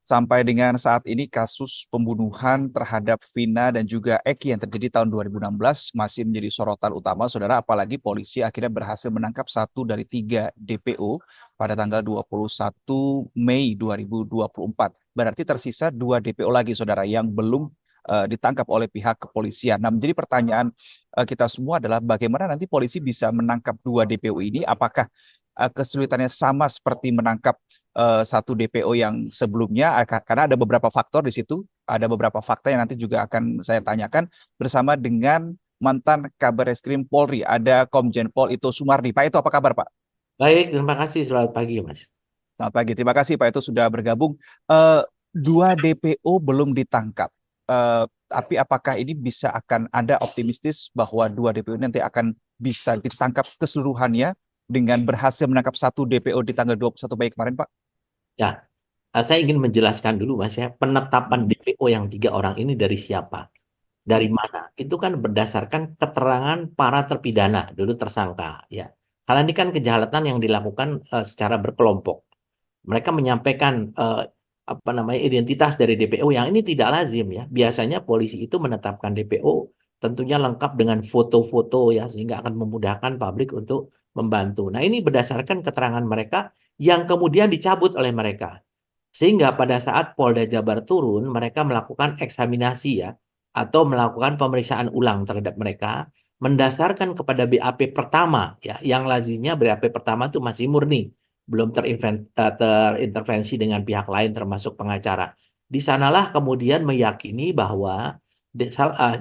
Sampai dengan saat ini kasus pembunuhan terhadap Vina dan juga Eki yang terjadi tahun 2016 masih menjadi sorotan utama, saudara. Apalagi polisi akhirnya berhasil menangkap satu dari tiga DPO pada tanggal 21 Mei 2024. Berarti tersisa dua DPO lagi, saudara, yang belum ditangkap oleh pihak kepolisian. Nah, menjadi pertanyaan kita semua adalah bagaimana nanti polisi bisa menangkap dua DPO ini? Apakah kesulitannya sama seperti menangkap satu DPO yang sebelumnya, karena ada beberapa faktor di situ, ada beberapa fakta yang nanti juga akan saya tanyakan bersama dengan mantan Kabar Eskrim Polri, ada Komjen Pol Ito Sumardi. Pak Ito, apa kabar, Pak? Baik, terima kasih. Selamat pagi, Mas. Selamat pagi, terima kasih Pak Ito sudah bergabung. Eh, Dua DPO belum ditangkap. Tapi apakah ini bisa akan ada optimistis bahwa dua DPO ini nanti akan bisa ditangkap keseluruhannya dengan berhasil menangkap satu DPO di tanggal 21 Mei kemarin, Pak? Ya, saya ingin menjelaskan dulu, Mas, ya, penetapan Hmm. DPO yang 3 orang ini dari siapa? Dari mana? Itu kan berdasarkan keterangan para terpidana, dulu tersangka, ya. Karena ini kan kejahatan yang dilakukan secara berkelompok. Mereka menyampaikan apa namanya identitas dari DPO yang ini tidak lazim, ya. Biasanya polisi itu menetapkan DPO tentunya lengkap dengan foto-foto, ya, sehingga akan memudahkan publik untuk membantu. Nah, ini berdasarkan keterangan mereka yang kemudian dicabut oleh mereka. Sehingga pada saat Polda Jabar turun, mereka melakukan eksaminasi, ya, atau melakukan pemeriksaan ulang terhadap mereka mendasarkan kepada BAP pertama, ya, yang lazimnya BAP pertama itu masih murni, belum terintervensi dengan pihak lain termasuk pengacara. Di sanalah kemudian meyakini bahwa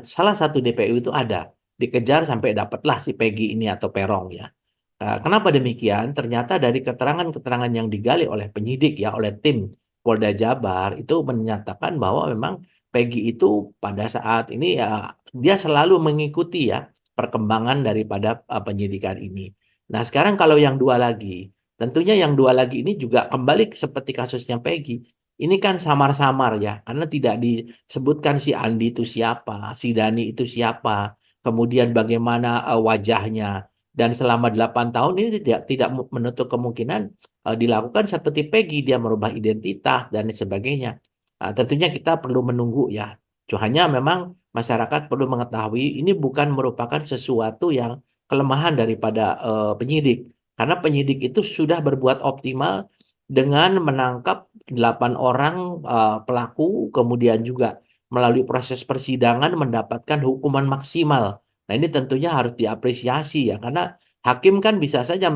salah satu DPU itu ada, dikejar sampai dapatlah si Peggy ini atau Perong, ya. Nah, kenapa demikian? Ternyata dari keterangan-keterangan yang digali oleh penyidik, ya, oleh tim Polda Jabar itu menyatakan bahwa memang Peggy itu pada saat ini, ya, dia selalu mengikuti, ya, perkembangan daripada penyidikan ini. Nah, sekarang kalau yang dua lagi, tentunya yang dua lagi ini juga kembali seperti kasusnya Peggy. Ini kan samar-samar, ya, karena tidak disebutkan si Andi itu siapa, si Dani itu siapa, kemudian bagaimana wajahnya. Dan selama 8 tahun ini tidak menutup kemungkinan dilakukan seperti Peggy, dia merubah identitas dan sebagainya. Nah, tentunya kita perlu menunggu, ya. Hanya memang masyarakat perlu mengetahui ini bukan merupakan sesuatu yang kelemahan daripada penyidik. Karena penyidik itu sudah berbuat optimal dengan menangkap 8 orang pelaku, kemudian juga melalui proses persidangan mendapatkan hukuman maksimal. Nah, ini tentunya harus diapresiasi, ya, karena hakim kan bisa saja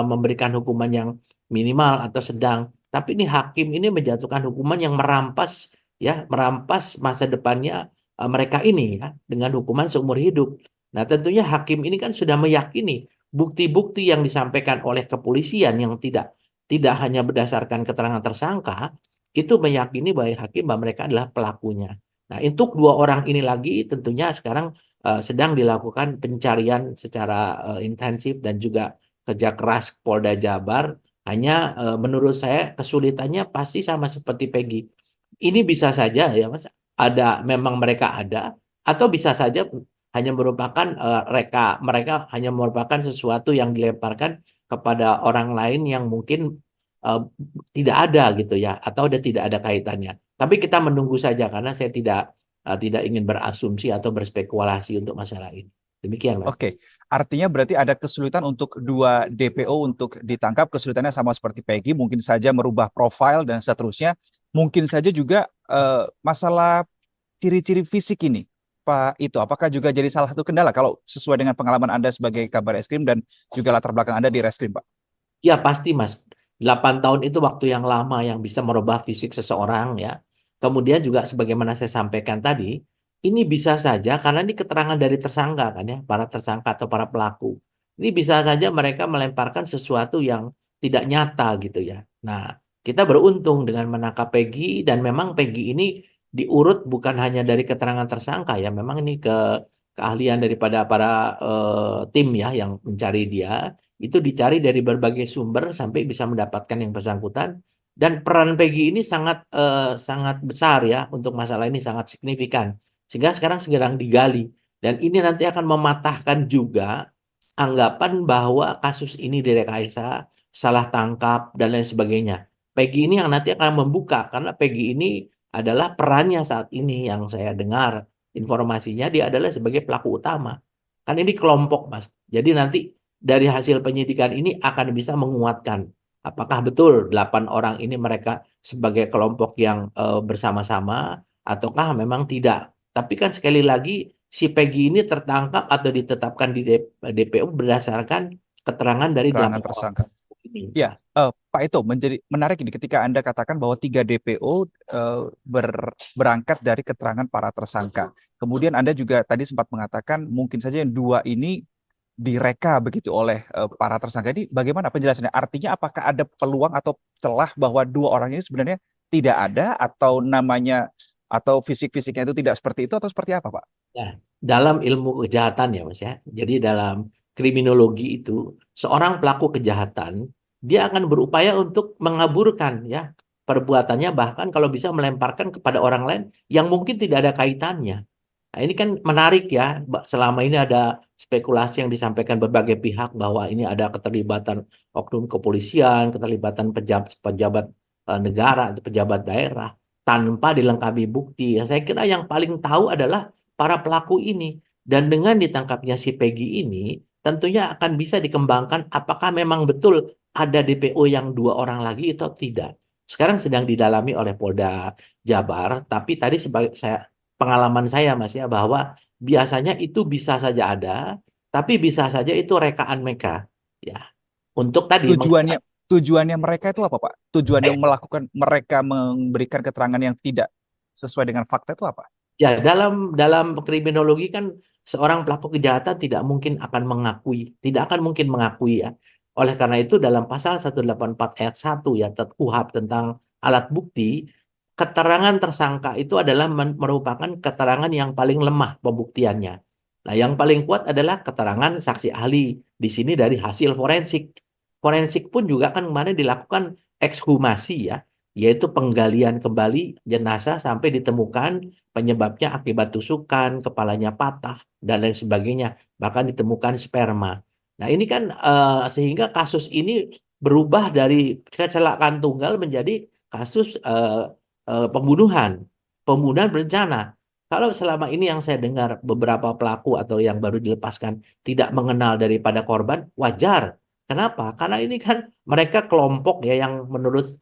memberikan hukuman yang minimal atau sedang, tapi ini hakim ini menjatuhkan hukuman yang merampas, ya, merampas masa depannya mereka ini, ya, dengan hukuman seumur hidup. Nah, tentunya hakim ini kan sudah meyakini bukti-bukti yang disampaikan oleh kepolisian yang tidak hanya berdasarkan keterangan tersangka, itu meyakini bahwa hakim bahwa mereka adalah pelakunya. Nah, untuk 2 orang ini lagi tentunya sekarang sedang dilakukan pencarian secara intensif dan juga kerja keras Polda Jabar. Hanya menurut saya kesulitannya pasti sama seperti Peggy. Ini bisa saja, ya, Mas, ada memang mereka ada, atau bisa saja hanya merupakan mereka hanya merupakan sesuatu yang dilemparkan kepada orang lain yang mungkin eh, tidak ada gitu, ya, atau tidak ada kaitannya. Tapi kita menunggu saja karena saya tidak ingin berasumsi atau berspekulasi untuk masalah ini. Demikian, Mas. Oke, artinya berarti ada kesulitan untuk dua DPO untuk ditangkap, kesulitannya sama seperti Peggy, mungkin saja merubah profil dan seterusnya. Mungkin saja juga masalah ciri-ciri fisik ini, Pak itu, apakah juga jadi salah satu kendala kalau sesuai dengan pengalaman Anda sebagai kabar eskrim dan juga latar belakang Anda di reskrim, Pak? Ya pasti, Mas. 8 tahun itu waktu yang lama yang bisa merubah fisik seseorang, ya. Kemudian juga sebagaimana saya sampaikan tadi, ini bisa saja karena ini keterangan dari tersangka kan, ya, para tersangka atau para pelaku. Ini bisa saja mereka melemparkan sesuatu yang tidak nyata gitu, ya. Nah, kita beruntung dengan menangkap Peggy dan memang Peggy ini diurut bukan hanya dari keterangan tersangka, ya. Memang ini keahlian daripada para tim, ya, yang mencari dia itu dicari dari berbagai sumber sampai bisa mendapatkan yang bersangkutan dan peran Peggy ini sangat besar, ya, untuk masalah ini sangat signifikan sehingga sekarang sedang digali dan ini nanti akan mematahkan juga anggapan bahwa kasus ini direkayasa, salah tangkap dan lain sebagainya. Peggy ini yang nanti akan membuka, karena Peggy ini adalah perannya saat ini yang saya dengar informasinya, dia adalah sebagai pelaku utama. Kan ini kelompok, Mas. Jadi nanti dari hasil penyidikan ini akan bisa menguatkan apakah betul 8 orang ini mereka sebagai kelompok yang bersama-sama ataukah memang tidak. Tapi kan sekali lagi si Peggy ini tertangkap atau ditetapkan di DPO berdasarkan keterangan dari Keterangan 8 orang tersangka. ini, Ya, Mas. Pak, itu menjadi menarik ini ketika Anda katakan bahwa 3 DPO berangkat dari keterangan para tersangka. Kemudian Anda juga tadi sempat mengatakan mungkin saja yang 2 ini direka begitu oleh para tersangka. Ini bagaimana penjelasannya? Artinya apakah ada peluang atau celah bahwa 2 orang ini sebenarnya tidak ada atau namanya atau fisik-fisiknya itu tidak seperti itu atau seperti apa, Pak? Nah, dalam ilmu kejahatan ya Mas ya, jadi dalam kriminologi itu, seorang pelaku kejahatan, dia akan berupaya untuk mengaburkan ya perbuatannya, bahkan kalau bisa melemparkan kepada orang lain yang mungkin tidak ada kaitannya. Nah, ini kan menarik ya, selama ini ada spekulasi yang disampaikan berbagai pihak bahwa ini ada keterlibatan oknum kepolisian, keterlibatan pejabat negara, atau pejabat daerah, tanpa dilengkapi bukti. Ya, saya kira yang paling tahu adalah para pelaku ini. Dan dengan ditangkapnya si Peggy ini, tentunya akan bisa dikembangkan apakah memang betul ada DPO yang 2 orang lagi atau tidak. Sekarang sedang didalami oleh Polda Jabar, tapi tadi sebagai pengalaman saya Mas ya, bahwa biasanya itu bisa saja ada, tapi bisa saja itu rekaan mereka. Ya, untuk tadi Tujuannya tujuannya mereka itu apa, Pak? Tujuannya melakukan mereka memberikan keterangan yang tidak sesuai dengan fakta itu apa? ya, dalam dalam kriminologi kan seorang pelaku kejahatan tidak mungkin akan mengakui, tidak akan mungkin mengakui ya. Oleh karena itu dalam pasal 184 ayat 1 ya KUHP tentang alat bukti, keterangan tersangka itu adalah merupakan keterangan yang paling lemah pembuktiannya. Nah, yang paling kuat adalah keterangan saksi ahli. Di sini dari hasil forensik. Forensik pun juga kan kemarin dilakukan ekshumasi ya, yaitu penggalian kembali jenazah sampai ditemukan penyebabnya akibat tusukan, kepalanya patah, dan lain sebagainya. Bahkan ditemukan sperma. Nah, ini kan sehingga kasus ini berubah dari kecelakaan tunggal menjadi kasus pembunuhan, pembunuhan berencana. Kalau selama ini yang saya dengar beberapa pelaku atau yang baru dilepaskan tidak mengenal daripada korban, wajar. Kenapa? Karena ini kan mereka kelompok ya yang menurut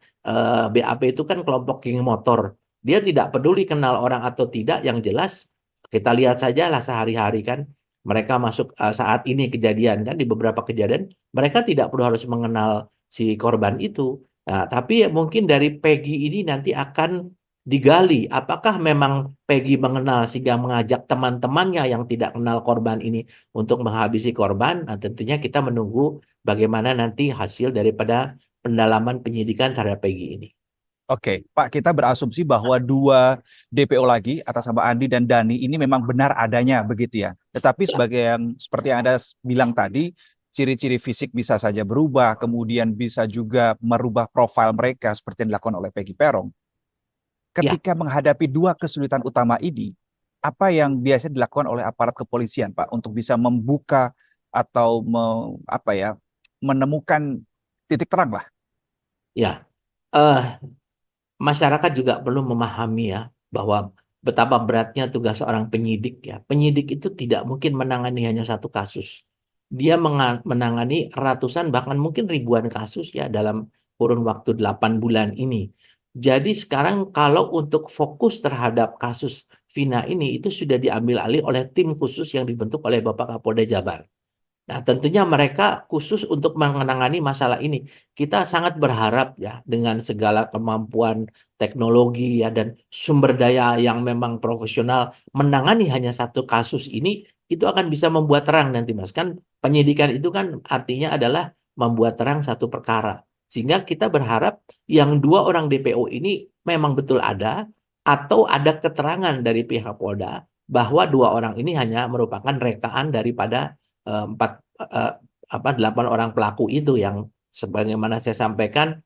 BAP itu kan kelompok geng motor. Dia tidak peduli kenal orang atau tidak, yang jelas kita lihat saja lah sehari-hari kan mereka masuk saat ini kejadian kan di beberapa kejadian mereka tidak perlu harus mengenal si korban itu. Nah, tapi mungkin dari Peggy ini nanti akan digali apakah memang Peggy mengenal sehingga mengajak teman-temannya yang tidak kenal korban ini untuk menghabisi korban. Nah, tentunya kita menunggu bagaimana nanti hasil daripada pendalaman penyidikan terhadap Peggy ini. Oke, Pak, kita berasumsi bahwa 2 DPO lagi atas nama Andi dan Dani ini memang benar adanya begitu ya. Tetapi sebagai yang seperti yang Anda bilang tadi, ciri-ciri fisik bisa saja berubah, kemudian bisa juga merubah profil mereka seperti yang dilakukan oleh Peggy Peron. Ya, Ketika menghadapi 2 kesulitan utama ini, apa yang biasa dilakukan oleh aparat kepolisian, Pak, untuk bisa membuka atau apa ya, menemukan titik terang lah? ya. Eh, Masyarakat juga perlu memahami ya bahwa betapa beratnya tugas seorang penyidik ya. Penyidik itu tidak mungkin menangani hanya satu kasus. Dia menangani ratusan bahkan mungkin ribuan kasus ya dalam kurun waktu 8 bulan ini. Jadi sekarang kalau untuk fokus terhadap kasus Vina ini itu sudah diambil alih oleh tim khusus yang dibentuk oleh Bapak Kapolda Jabar. Nah, tentunya mereka khusus untuk menangani masalah ini. Kita sangat berharap ya dengan segala kemampuan teknologi ya dan sumber daya yang memang profesional menangani hanya satu kasus ini itu akan bisa membuat terang nanti Mas. Kan penyidikan itu kan artinya adalah membuat terang satu perkara. Sehingga kita berharap yang 2 orang DPO ini memang betul ada atau ada keterangan dari pihak Polda bahwa 2 orang ini hanya merupakan rekaan daripada empat eh, 8 orang pelaku itu yang sebagaimana saya sampaikan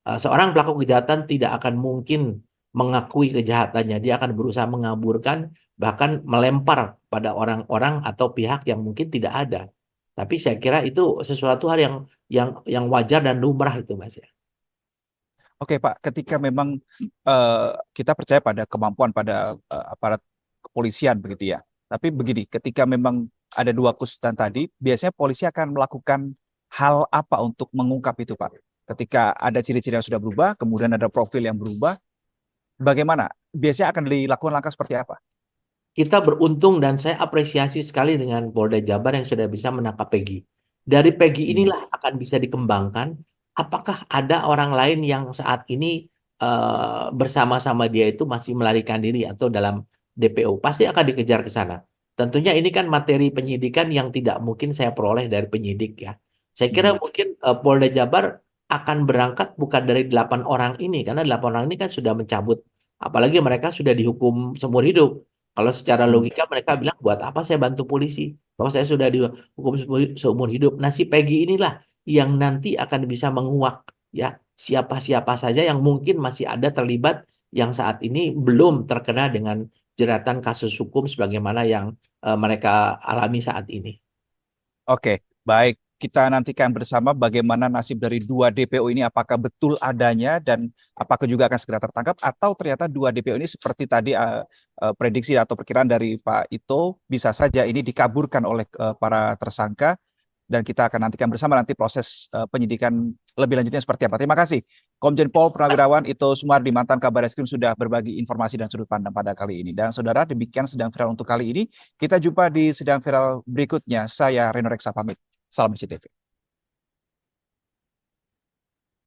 seorang pelaku kejahatan tidak akan mungkin mengakui kejahatannya, dia akan berusaha mengaburkan bahkan melempar pada orang-orang atau pihak yang mungkin tidak ada. Tapi saya kira itu sesuatu hal yang wajar dan lumrah itu Mas ya. Oke Pak, ketika memang kita percaya pada kemampuan pada aparat kepolisian begitu ya. Tapi begini, ketika memang ada dua kesulitan tadi, biasanya polisi akan melakukan hal apa untuk mengungkap itu Pak? Ketika ada ciri-ciri yang sudah berubah, kemudian ada profil yang berubah, bagaimana? Biasanya akan dilakukan langkah seperti apa? Kita beruntung dan saya apresiasi sekali dengan Polda Jabar yang sudah bisa menangkap Peggy. Dari Peggy Hmm. inilah akan bisa dikembangkan apakah ada orang lain yang saat ini bersama-sama dia itu masih melarikan diri atau dalam DPO. Pasti akan dikejar ke sana. Tentunya ini kan materi penyidikan yang tidak mungkin saya peroleh dari penyidik ya. Saya kira Hmm. mungkin Polda Jabar akan berangkat bukan dari 8 orang ini karena 8 orang ini kan sudah mencabut, apalagi mereka sudah dihukum seumur hidup. Kalau secara Hmm. logika mereka bilang buat apa saya bantu polisi? Bahwa saya sudah dihukum seumur hidup. Nah, si Peggy inilah yang nanti akan bisa menguak ya siapa-siapa saja yang mungkin masih ada terlibat yang saat ini belum terkena dengan jeratan kasus hukum sebagaimana yang mereka alami saat ini. Oke, baik. Kita nantikan bersama bagaimana nasib dari dua DPO ini, apakah betul adanya dan apakah juga akan segera tertangkap atau ternyata dua DPO ini seperti tadi prediksi atau perkiraan dari Pak Ito bisa saja ini dikaburkan oleh para tersangka dan kita akan nantikan bersama nanti proses penyidikan lebih lanjutnya seperti apa. Terima kasih. Komjen Pol Purnawirawan Ito Sumardi, mantan Kabar Eskrim sudah berbagi informasi dan sudut pandang pada kali ini. Dan saudara, demikian sedang viral untuk kali ini. Kita jumpa di sedang viral berikutnya. Saya Reno Reksa pamit. Salam CTV.